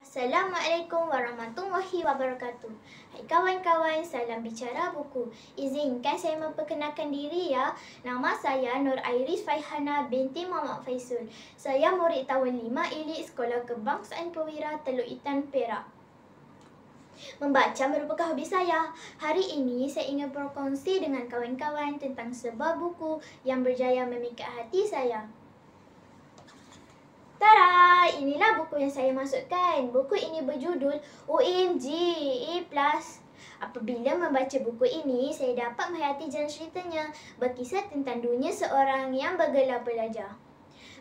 Assalamualaikum warahmatullahi wabarakatuh. Hai kawan-kawan, salam bicara buku. Izinkan saya memperkenalkan diri ya. Nama saya Nur Airis Faihana binti Muhammad Faisul. Saya murid tahun 5 Elit Sekolah Kebangsaan Perwira Teluk Itan, Perak. Membaca merupakan hobi saya. Hari ini saya ingin berkongsi dengan kawan-kawan tentang sebuah buku yang berjaya memikat hati saya. Tara, inilah buku yang saya masukkan. Buku ini berjudul OMG A+. Apabila membaca buku ini, saya dapat menghayati jalan ceritanya, berkisah tentang dunia seorang yang bergelar pelajar.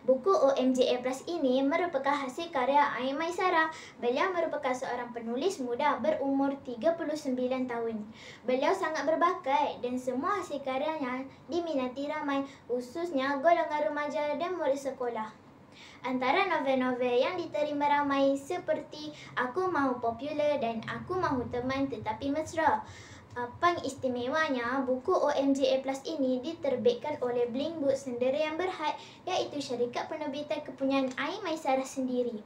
Buku OMG A+ ini merupakan hasil karya Ain Maisarah. Beliau merupakan seorang penulis muda berumur 39 tahun. Beliau sangat berbakat dan semua hasil karyanya diminati ramai, khususnya golongan remaja dan murid sekolah. Antara novel-novel yang diterima ramai seperti Aku Mahu Popular dan Aku Mahu Teman Tetapi Mesra. Apa istimewanya, buku OMG A+ ini diterbitkan oleh Blink Books Sendiri Yang Berhad, iaitu syarikat penerbitan kepunyaan Ain Maisarah sendiri.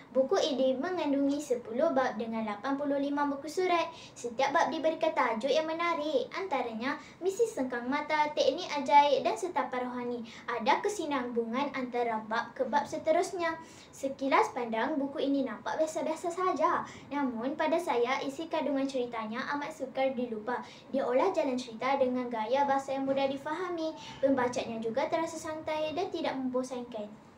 Buku ini mengandungi 10 bab dengan 85 buku surat. Setiap bab diberikan tajuk yang menarik, antaranya Misi Sengkang Mata, Teknik Ajaib dan Setapan Rohani. Ada kesinambungan antara bab ke bab seterusnya. Sekilas pandang, buku ini nampak biasa-biasa saja. Namun pada saya, isi kandungan ceritanya amat sukar dilupa. Diolah jalan cerita dengan gaya bahasa yang mudah difahami. Pembacanya juga terasa santai dan tidak membosankan.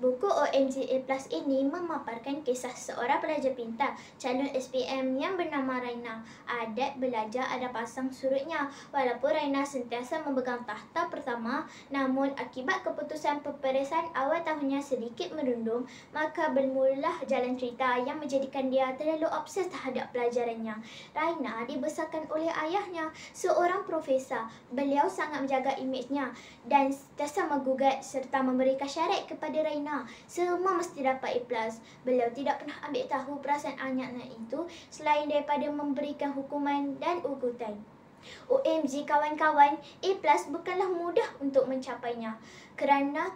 Buku OMG A+ ini memaparkan kisah seorang pelajar pintar, calon SPM yang bernama Raina. Adat belajar ada pasang surutnya. Walaupun Raina sentiasa memegang tahta pertama, namun akibat keputusan peperiksaan awal tahunnya sedikit merundum, maka bermulalah jalan cerita yang menjadikan dia terlalu obses terhadap pelajarannya. Raina dibesarkan oleh ayahnya, seorang profesor. Beliau sangat menjaga imejnya dan sentiasa menggugat serta memberikan syarat kepada Raina. Semua mesti dapat A+. Beliau tidak pernah ambil tahu perasaan anaknya itu selain daripada memberikan hukuman dan ugutan. OMG kawan-kawan, A+ bukanlah mudah untuk mencapainya. Kerana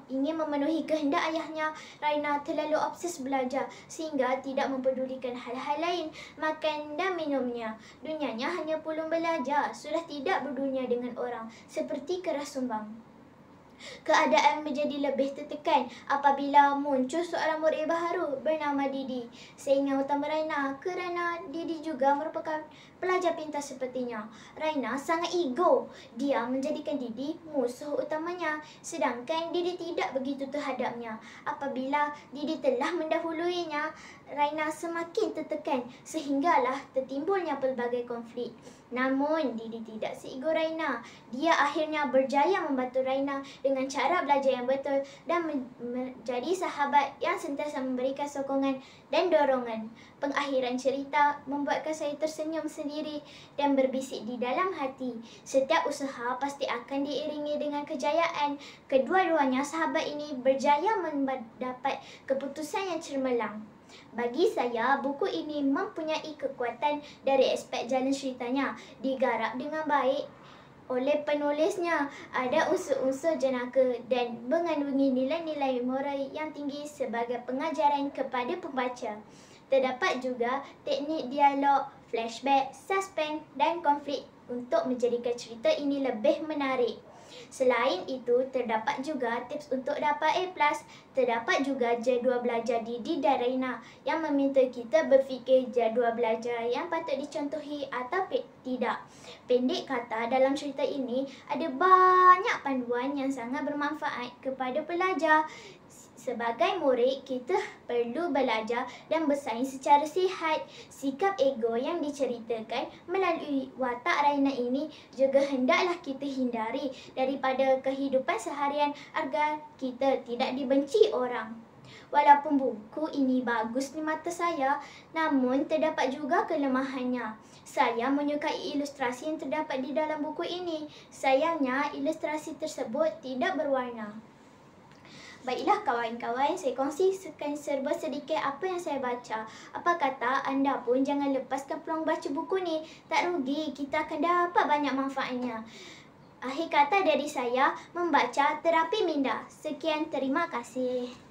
ingin memenuhi kehendak ayahnya, Raina terlalu obses belajar sehingga tidak mempedulikan hal-hal lain, makan dan minumnya. Dunianya hanya pulung belajar, sudah tidak berdunia dengan orang, seperti keras sumbang. Keadaan menjadi lebih tertekan apabila muncul seorang murid baru bernama Didi. Saingan utama Raina kerana Didi juga merupakan pelajar pintar sepertinya. Raina sangat ego. Dia menjadikan Didi musuh utamanya, sedangkan Didi tidak begitu terhadapnya. Apabila Didi telah mendahuluinya, Raina semakin tertekan sehinggalah tertimbulnya pelbagai konflik. Namun Didi tidak seego Raina. Dia akhirnya berjaya membantu Raina dengan cara belajar yang betul dan menjadi sahabat yang sentiasa memberikan sokongan dan dorongan. Pengakhiran cerita membuatkan saya tersenyum sendiri dan berbisik di dalam hati. Setiap usaha pasti akan diiringi dengan kejayaan. Kedua-duanya sahabat ini berjaya mendapat keputusan yang cemerlang. Bagi saya, buku ini mempunyai kekuatan dari aspek jalan ceritanya. Digarap dengan baik oleh penulisnya, ada unsur-unsur jenaka dan mengandungi nilai-nilai moral yang tinggi sebagai pengajaran kepada pembaca. Terdapat juga teknik dialog, flashback, suspense dan konflik untuk menjadikan cerita ini lebih menarik. Selain itu, terdapat juga tips untuk dapat A+. Terdapat juga jadual belajar Didi dan Raina yang meminta kita berfikir jadual belajar yang patut dicontohi atau tidak. Pendek kata, dalam cerita ini ada banyak panduan yang sangat bermanfaat kepada pelajar. Sebagai murid, kita perlu belajar dan bersaing secara sihat. Sikap ego yang diceritakan melalui watak Raina ini juga hendaklah kita hindari daripada kehidupan seharian agar kita tidak dibenci orang. Walaupun buku ini bagus di mata saya, namun terdapat juga kelemahannya. Saya menyukai ilustrasi yang terdapat di dalam buku ini. Sayangnya, ilustrasi tersebut tidak berwarna. Baiklah kawan-kawan, saya kongsikan serba sedikit apa yang saya baca. Apa kata anda pun jangan lepaskan peluang baca buku ni. Tak rugi, kita akan dapat banyak manfaatnya. Akhir kata dari saya membaca Terapi Minda. Sekian, terima kasih.